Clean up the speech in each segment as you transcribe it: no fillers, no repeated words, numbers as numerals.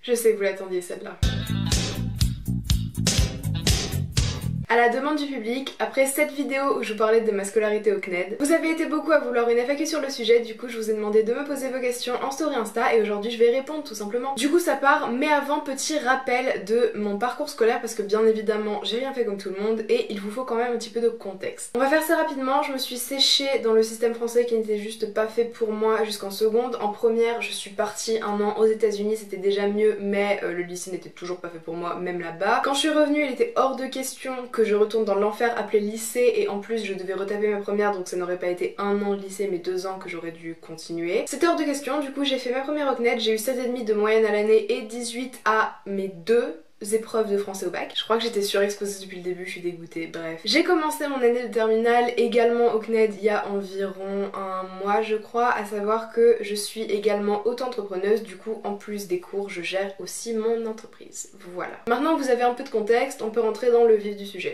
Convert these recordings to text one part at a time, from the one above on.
Je sais que vous l'attendiez celle-là. À la demande du public, après cette vidéo où je vous parlais de ma scolarité au CNED, vous avez été beaucoup à vouloir une FAQ sur le sujet, du coup je vous ai demandé de me poser vos questions en story Insta et aujourd'hui je vais y répondre tout simplement. Du coup ça part, mais avant petit rappel de mon parcours scolaire parce que bien évidemment j'ai rien fait comme tout le monde et il vous faut quand même un petit peu de contexte. On va faire ça rapidement, je me suis séchée dans le système français qui n'était juste pas fait pour moi jusqu'en seconde. En première je suis partie un an aux États-Unis, c'était déjà mieux mais le lycée n'était toujours pas fait pour moi même là-bas. Quand je suis revenue il était hors de question que je retourne dans l'enfer appelé lycée et en plus je devais retaper ma première donc ça n'aurait pas été un an de lycée mais 2 ans que j'aurais dû continuer. C'était hors de question, du coup j'ai fait ma première au CNED, j'ai eu 7,5 de moyenne à l'année et 18 à mes 2 épreuves de français au bac. Je crois que j'étais surexposée depuis le début, je suis dégoûtée, bref. J'ai commencé mon année de terminale également au CNED il y a environ un mois je crois, à savoir que je suis également auto-entrepreneuse, du coup en plus des cours je gère aussi mon entreprise. Voilà. Maintenant que vous avez un peu de contexte, on peut rentrer dans le vif du sujet.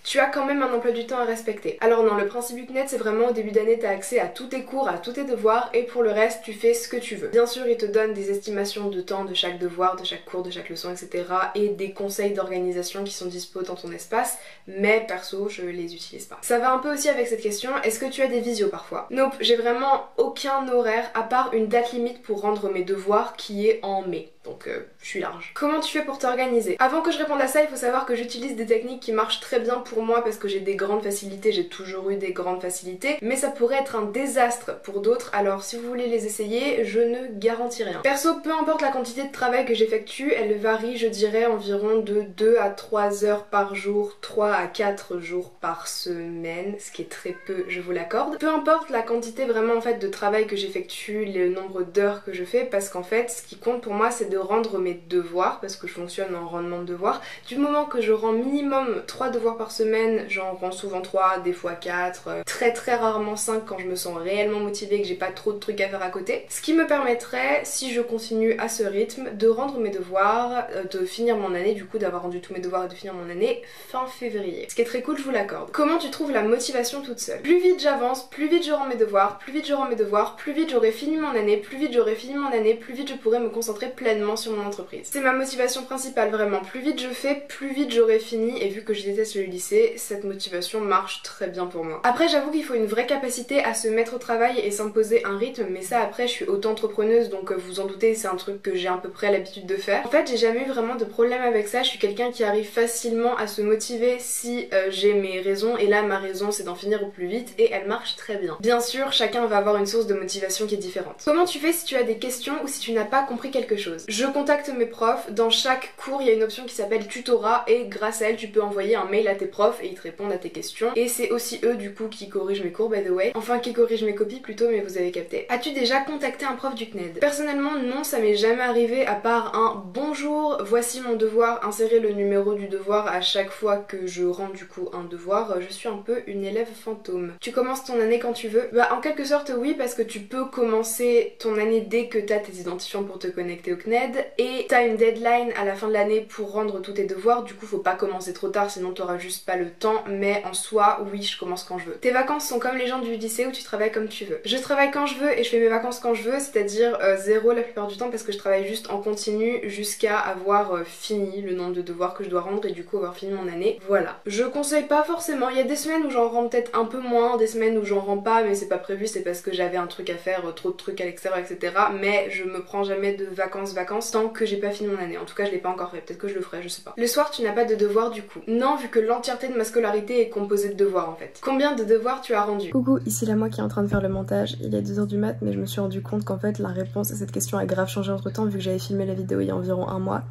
Tu as quand même un emploi du temps à respecter. Alors non, le principe du CNED c'est vraiment au début d'année t'as accès à tous tes cours, à tous tes devoirs et pour le reste tu fais ce que tu veux. Bien sûr il te donne des estimations de temps de chaque devoir, de chaque cours, de chaque leçon etc. et des conseils d'organisation qui sont dispo dans ton espace, mais perso je les utilise pas. Ça va un peu aussi avec cette question, est-ce que tu as des visios parfois? Nope, j'ai vraiment aucun horaire à part une date limite pour rendre mes devoirs qui est en mai. Donc je suis large. Comment tu fais pour t'organiser? Avant que je réponde à ça, il faut savoir que j'utilise des techniques qui marchent très bien pour moi parce que j'ai des grandes facilités, j'ai toujours eu des grandes facilités, mais ça pourrait être un désastre pour d'autres, alors si vous voulez les essayer, je ne garantis rien. Perso, peu importe la quantité de travail que j'effectue, elle varie je dirais environ de 2 à 3 heures par jour, 3 à 4 jours par semaine, ce qui est très peu, je vous l'accorde. Peu importe la quantité vraiment en fait de travail que j'effectue, le nombre d'heures que je fais, parce qu'en fait ce qui compte pour moi c'est de rendre mes devoirs parce que je fonctionne en rendement de devoirs. Du moment que je rends minimum 3 devoirs par semaine, j'en rends souvent 3, des fois 4, très rarement 5 quand je me sens réellement motivée et que j'ai pas trop de trucs à faire à côté. Ce qui me permettrait, si je continue à ce rythme, de rendre mes devoirs, de finir mon année, du coup d'avoir rendu tous mes devoirs et de finir mon année fin février. Ce qui est très cool, je vous l'accorde. Comment tu trouves la motivation toute seule? Plus vite j'avance, plus vite je rends mes devoirs, plus vite je rends mes devoirs, plus vite j'aurai fini mon année, plus vite j'aurai fini mon année, plus vite je pourrai me concentrer pleinement sur mon entreprise. C'est ma motivation principale vraiment. Plus vite je fais, plus vite j'aurai fini et vu que je déteste le lycée, cette motivation marche très bien pour moi. Après j'avoue qu'il faut une vraie capacité à se mettre au travail et s'imposer un rythme, mais ça après je suis auto-entrepreneuse donc vous en doutez c'est un truc que j'ai à peu près l'habitude de faire. En fait j'ai jamais eu vraiment de problème avec ça, je suis quelqu'un qui arrive facilement à se motiver si j'ai mes raisons et là ma raison c'est d'en finir au plus vite et elle marche très bien. Bien sûr chacun va avoir une source de motivation qui est différente. Comment tu fais si tu as des questions ou si tu n'as pas compris quelque chose? Je contacte mes profs, dans chaque cours il y a une option qui s'appelle tutorat et grâce à elle tu peux envoyer un mail à tes profs et ils te répondent à tes questions et c'est aussi eux du coup qui corrigent mes cours by the way, enfin qui corrigent mes copies plutôt mais vous avez capté. As-tu déjà contacté un prof du CNED? Personnellement non, ça m'est jamais arrivé à part un bonjour, voici mon devoir, insérer le numéro du devoir à chaque fois que je rends du coup un devoir, je suis un peu une élève fantôme. Tu commences ton année quand tu veux? Bah en quelque sorte oui parce que tu peux commencer ton année dès que t'as tes identifiants pour te connecter au CNED et t'as une deadline à la fin de l'année pour rendre tous tes devoirs, du coup faut pas commencer trop tard sinon t'auras juste pas le temps, mais en soi oui je commence quand je veux. Tes vacances sont comme les gens du lycée où tu travailles comme tu veux. Je travaille quand je veux et je fais mes vacances quand je veux, c'est-à-dire zéro la plupart du temps parce que je travaille juste en continu jusqu'à avoir fini le nombre de devoirs que je dois rendre et du coup avoir fini mon année. Voilà. Je conseille pas forcément, il y a des semaines où j'en rends peut-être un peu moins, des semaines où j'en rends pas mais c'est pas prévu, c'est parce que j'avais un truc à faire, trop de trucs à l'extérieur etc. Mais je me prends jamais de vacances tant que j'ai pas fini mon année. En tout cas je l'ai pas encore fait, peut-être que je le ferai, je sais pas. Le soir tu n'as pas de devoirs du coup? Non, vu que l'entièreté de ma scolarité est composée de devoirs en fait. Combien de devoirs tu as rendu? Coucou, ici la moi qui est en train de faire le montage. Il est 2h du mat mais je me suis rendu compte qu'en fait la réponse à cette question a grave changé entre temps vu que j'avais filmé la vidéo il y a environ un mois.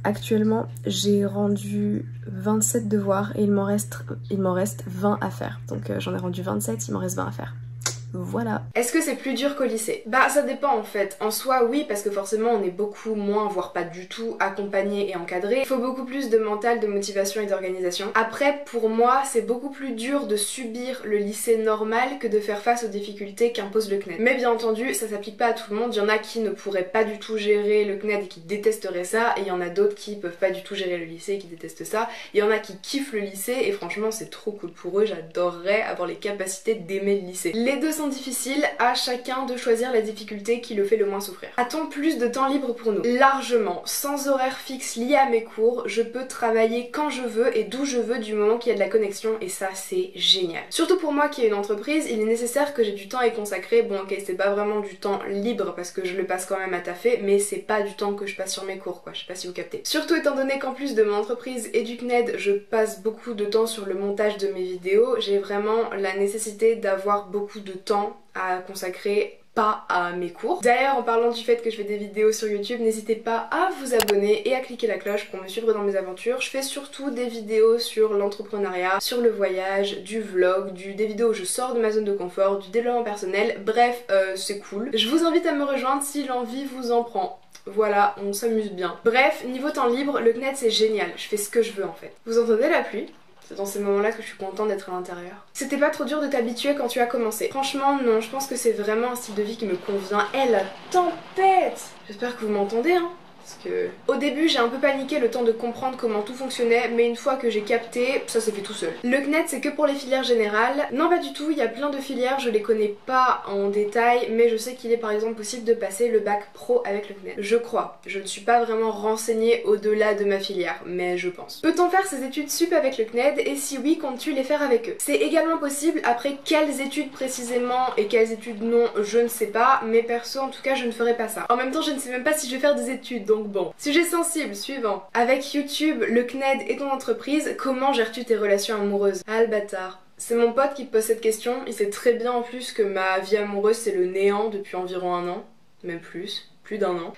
Actuellement j'ai rendu 27 devoirs et il m'en reste 20 à faire. Donc j'en ai rendu 27, il m'en reste 20 à faire. Voilà. Est-ce que c'est plus dur qu'au lycée? Bah ça dépend en fait. En soi oui parce que forcément on est beaucoup moins, voire pas du tout accompagné et encadré. Il faut beaucoup plus de mental, de motivation et d'organisation. Après pour moi c'est beaucoup plus dur de subir le lycée normal que de faire face aux difficultés qu'impose le CNED. Mais bien entendu ça s'applique pas à tout le monde. Il y en a qui ne pourraient pas du tout gérer le CNED et qui détesteraient ça, et il y en a d'autres qui peuvent pas du tout gérer le lycée et qui détestent ça. Il y en a qui kiffent le lycée et franchement c'est trop cool pour eux, j'adorerais avoir les capacités d'aimer le lycée. Les deux façon difficile, à chacun de choisir la difficulté qui le fait le moins souffrir. A-t-on plus de temps libre pour nous? Largement, sans horaire fixe lié à mes cours, je peux travailler quand je veux et d'où je veux du moment qu'il y a de la connexion et ça c'est génial. Surtout pour moi qui ai une entreprise, il est nécessaire que j'ai du temps à y consacrer. Bon ok, c'est pas vraiment du temps libre parce que je le passe quand même à taffer, mais c'est pas du temps que je passe sur mes cours quoi, je sais pas si vous captez. Surtout étant donné qu'en plus de mon entreprise et du CNED, je passe beaucoup de temps sur le montage de mes vidéos, j'ai vraiment la nécessité d'avoir beaucoup de temps à consacrer pas à mes cours. D'ailleurs, en parlant du fait que je fais des vidéos sur YouTube, n'hésitez pas à vous abonner et à cliquer la cloche pour me suivre dans mes aventures. Je fais surtout des vidéos sur l'entrepreneuriat, sur le voyage, du vlog, des vidéos où je sors de ma zone de confort, du développement personnel, bref, c'est cool. Je vous invite à me rejoindre si l'envie vous en prend. Voilà, on s'amuse bien. Bref, niveau temps libre, le CNED c'est génial, je fais ce que je veux en fait. Vous entendez la pluie ? C'est dans ces moments-là que je suis contente d'être à l'intérieur. C'était pas trop dur de t'habituer quand tu as commencé? Franchement non, je pense que c'est vraiment un style de vie qui me convient. Eh la tempête! J'espère que vous m'entendez hein. Parce que au début j'ai un peu paniqué le temps de comprendre comment tout fonctionnait, mais une fois que j'ai capté, ça s'est fait tout seul. Le CNED c'est que pour les filières générales? Non pas du tout, il y a plein de filières, je les connais pas en détail, mais je sais qu'il est par exemple possible de passer le bac pro avec le CNED. Je crois, je ne suis pas vraiment renseignée au-delà de ma filière, mais je pense. Peut-on faire ces études sup avec le CNED et si oui, comptes-tu les faire avec eux? C'est également possible, après quelles études précisément et quelles études non, je ne sais pas, mais perso en tout cas je ne ferai pas ça. En même temps je ne sais même pas si je vais faire des études, donc bon. Sujet sensible, suivant. Avec YouTube, le CNED et ton entreprise, comment gères-tu tes relations amoureuses? Ah le bâtard. C'est mon pote qui pose cette question, il sait très bien en plus que ma vie amoureuse c'est le néant depuis environ un an, même plus d'un an.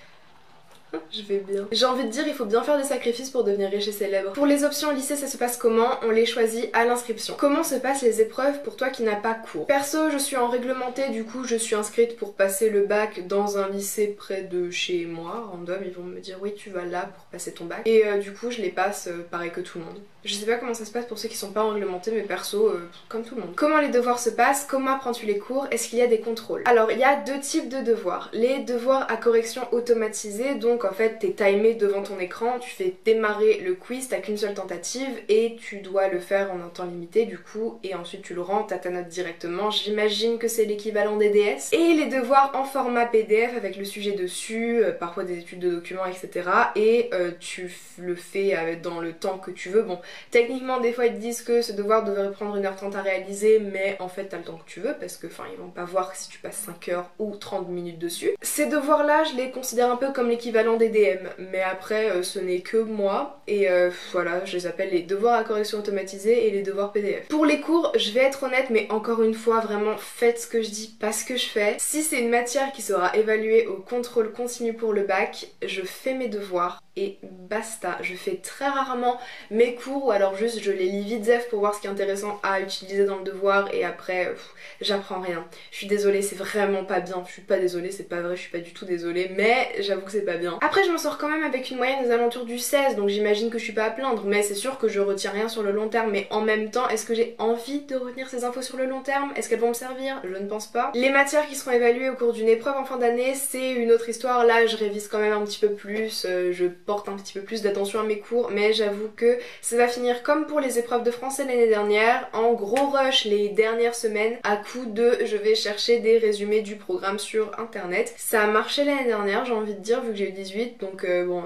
Je vais bien. J'ai envie de dire il faut bien faire des sacrifices pour devenir riche et célèbre. Pour les options au lycée ça se passe comment? On les choisit à l'inscription. Comment se passent les épreuves pour toi qui n'as pas cours? Perso je suis en réglementé, du coup je suis inscrite pour passer le bac dans un lycée près de chez moi, random, ils vont me dire oui tu vas là pour passer ton bac. Et du coup je les passe pareil que tout le monde. Je sais pas comment ça se passe pour ceux qui sont pas en réglementé mais perso comme tout le monde. Comment les devoirs se passent? Comment apprends-tu les cours? Est-ce qu'il y a des contrôles? Alors il y a deux types de devoirs. Les devoirs à correction automatisée, donc en fait t'es timé devant ton écran, tu fais démarrer le quiz, t'as qu'une seule tentative et tu dois le faire en un temps limité du coup et ensuite tu le rends, t'as ta note directement, j'imagine que c'est l'équivalent des DS. Et les devoirs en format PDF avec le sujet dessus, parfois des études de documents etc. Et tu le fais dans le temps que tu veux. Bon, techniquement des fois ils te disent que ce devoir devrait prendre 1h30 à réaliser mais en fait t'as le temps que tu veux parce que enfin ils vont pas voir si tu passes 5 heures ou 30 minutes dessus. Ces devoirs là je les considère un peu comme l'équivalent des DM mais après ce n'est que moi et voilà je les appelle les devoirs à correction automatisée et les devoirs PDF. Pour les cours je vais être honnête mais encore une fois vraiment faites ce que je dis pas ce que je fais. Si c'est une matière qui sera évaluée au contrôle continu pour le bac, je fais mes devoirs et basta. Je fais très rarement mes cours ou alors juste je les lis vite zef pour voir ce qui est intéressant à utiliser dans le devoir et après j'apprends rien. Je suis désolée, c'est vraiment pas bien. Je suis pas désolée, c'est pas vrai, je suis pas du tout désolée mais j'avoue que c'est pas bien. Après je m'en sors quand même avec une moyenne aux alentours du 16 donc j'imagine que je suis pas à plaindre mais c'est sûr que je retiens rien sur le long terme mais en même temps est-ce que j'ai envie de retenir ces infos sur le long terme? Est-ce qu'elles vont me servir? Je ne pense pas. Les matières qui seront évaluées au cours d'une épreuve en fin d'année c'est une autre histoire. Là je révise quand même un petit peu plus, je porte un petit peu plus d'attention à mes cours mais j'avoue que ça va finir comme pour les épreuves de français l'année dernière, en gros rush les dernières semaines à coup de je vais chercher des résumés du programme sur internet. Ça a marché l'année dernière j'ai envie de dire vu que j'ai eu 18 donc bon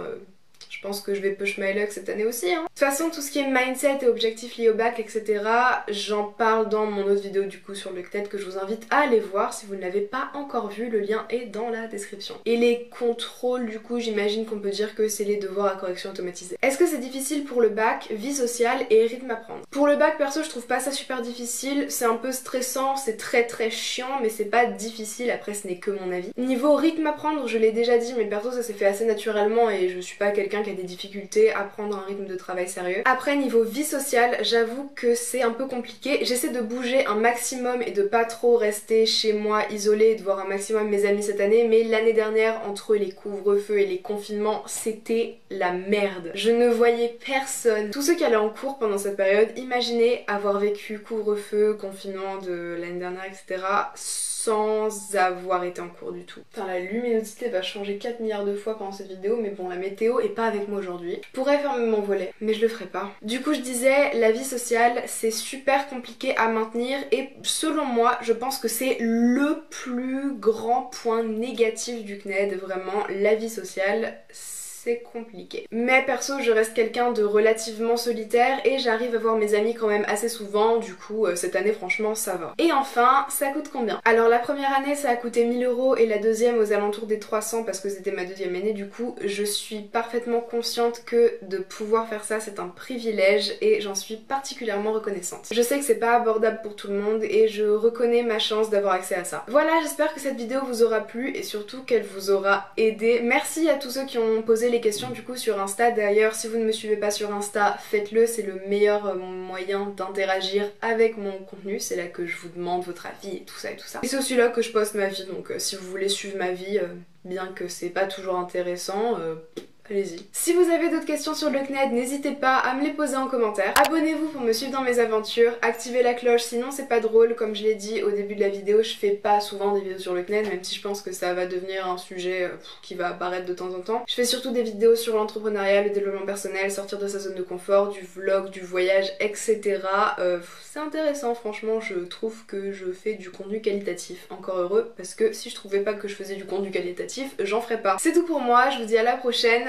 je pense que je vais push my luck cette année aussi hein. De toute façon tout ce qui est mindset et objectifs liés au bac etc j'en parle dans mon autre vidéo du coup sur le CNED que je vous invite à aller voir si vous ne l'avez pas encore vu, le lien est dans la description. Et les contrôles du coup j'imagine qu'on peut dire que c'est les devoirs à correction automatisée. Est-ce que c'est difficile pour le bac? Vie sociale et rythme à prendre. Pour le bac perso je trouve pas ça super difficile, c'est un peu stressant, c'est très chiant mais c'est pas difficile, après ce n'est que mon avis. Niveau rythme à prendre je l'ai déjà dit mais perso ça s'est fait assez naturellement et je suis pas quelqu'un qui a des difficultés à prendre un rythme de travail sérieux. Après niveau vie sociale j'avoue que c'est un peu compliqué, j'essaie de bouger un maximum et de pas trop rester chez moi isolée et de voir un maximum mes amis cette année mais l'année dernière entre les couvre-feux et les confinements c'était la merde. Je ne voyais personne. Tous ceux qui allaient en cours pendant cette période, imaginez avoir vécu couvre-feu, confinement de l'année dernière etc. sans avoir été en cours du tout. Putain, la luminosité va changer 4 milliards de fois pendant cette vidéo, mais bon, la météo est pas avec moi aujourd'hui. Je pourrais fermer mon volet, mais je le ferai pas. Du coup, je disais, la vie sociale, c'est super compliqué à maintenir et selon moi, je pense que c'est le plus grand point négatif du CNED, vraiment, la vie sociale. C'est compliqué. Mais perso, je reste quelqu'un de relativement solitaire et j'arrive à voir mes amis quand même assez souvent, du coup cette année franchement ça va. Et enfin, ça coûte combien? Alors la première année ça a coûté 1000 € et la deuxième aux alentours des 300 parce que c'était ma deuxième année, du coup je suis parfaitement consciente que de pouvoir faire ça c'est un privilège et j'en suis particulièrement reconnaissante. Je sais que c'est pas abordable pour tout le monde et je reconnais ma chance d'avoir accès à ça. Voilà, j'espère que cette vidéo vous aura plu et surtout qu'elle vous aura aidé. Merci à tous ceux qui ont posé les questions du coup sur Insta. D'ailleurs, si vous ne me suivez pas sur Insta, faites-le, c'est le meilleur moyen d'interagir avec mon contenu. C'est là que je vous demande votre avis et tout ça et tout ça. Et c'est aussi là que je poste ma vie, donc si vous voulez suivre ma vie, bien que c'est pas toujours intéressant, allez-y. Si vous avez d'autres questions sur le CNED, n'hésitez pas à me les poser en commentaire. Abonnez-vous pour me suivre dans mes aventures, activez la cloche sinon c'est pas drôle. Comme je l'ai dit au début de la vidéo, je fais pas souvent des vidéos sur le CNED, même si je pense que ça va devenir un sujet qui va apparaître de temps en temps. Je fais surtout des vidéos sur l'entrepreneuriat, le développement personnel, sortir de sa zone de confort, du vlog, du voyage, etc. C'est intéressant, franchement, je trouve que je fais du contenu qualitatif. Encore heureux, parce que si je trouvais pas que je faisais du contenu qualitatif, j'en ferais pas. C'est tout pour moi, je vous dis à la prochaine.